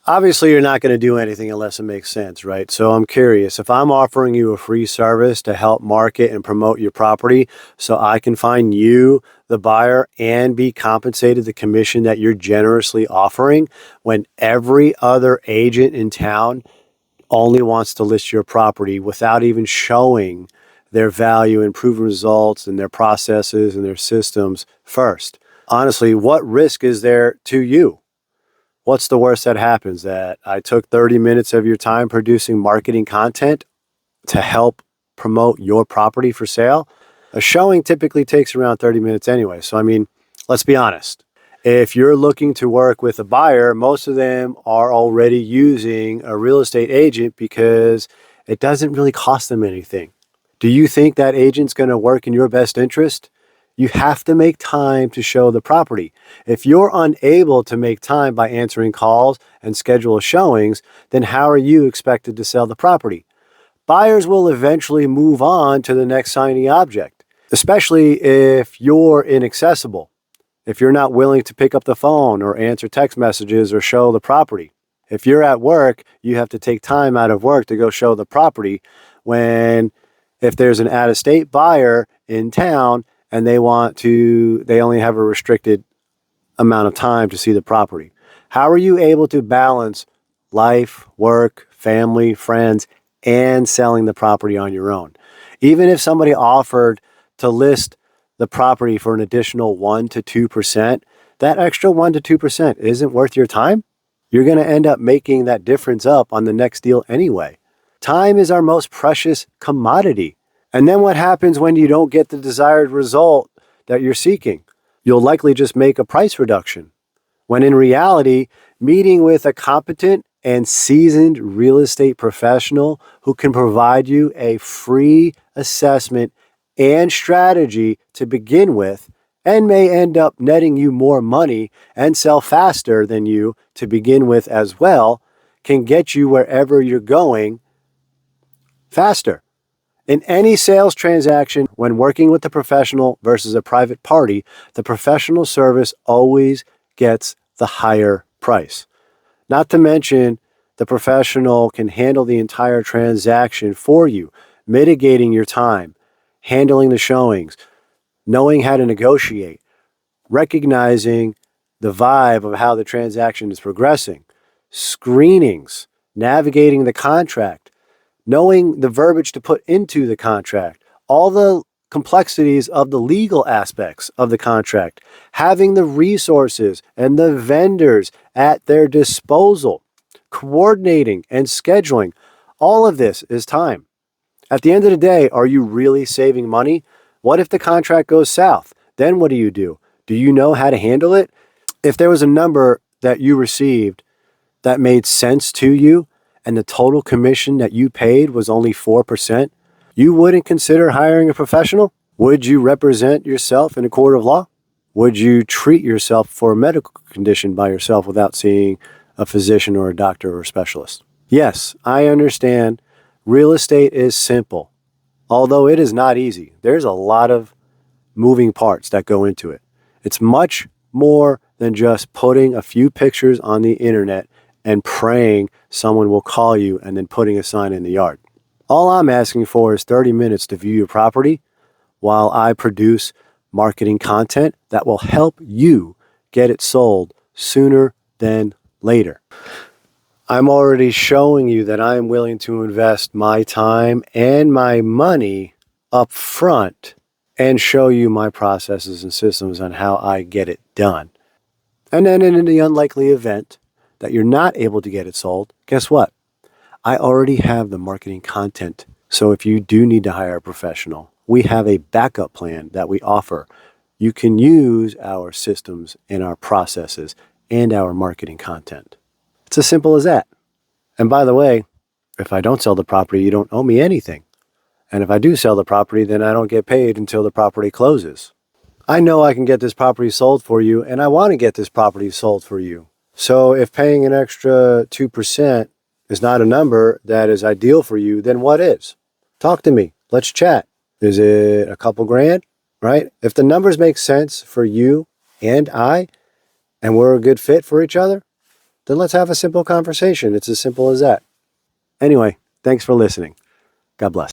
Obviously, you're not going to do anything unless it makes sense, right? So I'm curious, if I'm offering you a free service to help market and promote your property so I can find you, the buyer, and be compensated the commission that you're generously offering when every other agent in town only wants to list your property without even showing their value and proven results and their processes and their systems first. Honestly, what risk is there to you? What's the worst that happens? That I took 30 minutes of your time producing marketing content to help promote your property for sale? A showing typically takes around 30 minutes anyway. So, I mean, let's be honest. If you're looking to work with a buyer, most of them are already using a real estate agent because it doesn't really cost them anything. Do you think that agent's going to work in your best interest? You have to make time to show the property. If you're unable to make time by answering calls and schedule showings, then how are you expected to sell the property? Buyers will eventually move on to the next shiny object, especially if you're inaccessible, if you're not willing to pick up the phone or answer text messages or show the property. If you're at work, you have to take time out of work to go show the property if there's an out-of-state buyer in town and they only have a restricted amount of time to see the property. How are you able to balance life, work, family, friends, and selling the property on your own? Even if somebody offered to list the property for an additional 1 to 2%, that extra 1 to 2% isn't worth your time. You're going to end up making that difference up on the next deal anyway. Time is our most precious commodity. And then what happens when you don't get the desired result that you're seeking? You'll likely just make a price reduction, when in reality, meeting with a competent and seasoned real estate professional who can provide you a free assessment and strategy to begin with, and may end up netting you more money and sell faster than you to begin with as well, can get you wherever you're going faster. In any sales transaction, when working with a professional versus a private party, the professional service always gets the higher price. Not to mention, the professional can handle the entire transaction for you, mitigating your time, handling the showings, knowing how to negotiate, recognizing the vibe of how the transaction is progressing, screenings, navigating the contract, knowing the verbiage to put into the contract, all the complexities of the legal aspects of the contract, having the resources and the vendors at their disposal, coordinating and scheduling. All of this is time. At the end of the day, are you really saving money? What if the contract goes south? Then what do? Do you know how to handle it? If there was a number that you received that made sense to you, and the total commission that you paid was only 4%, you wouldn't consider hiring a professional? Would you represent yourself in a court of law? Would you treat yourself for a medical condition by yourself without seeing a physician or a doctor or a specialist? Yes, I understand real estate is simple, although it is not easy. There's a lot of moving parts that go into it. It's much more than just putting a few pictures on the internet and praying someone will call you and then putting a sign in the yard. All I'm asking for is 30 minutes to view your property while I produce marketing content that will help you get it sold sooner than later. I'm already showing you that I am willing to invest my time and my money up front and show you my processes and systems on how I get it done. And then in the unlikely event that you're not able to get it sold, guess what? I already have the marketing content. So if you do need to hire a professional, we have a backup plan that we offer. You can use our systems and our processes and our marketing content. It's as simple as that. And by the way, if I don't sell the property, you don't owe me anything. And if I do sell the property, then I don't get paid until the property closes. I know I can get this property sold for you, and I want to get this property sold for you. So if paying an extra 2% is not a number that is ideal for you, then what is? Talk to me. Let's chat. Is it a couple grand, right? If the numbers make sense for you and I, and we're a good fit for each other, then let's have a simple conversation. It's as simple as that. Anyway, thanks for listening. God bless.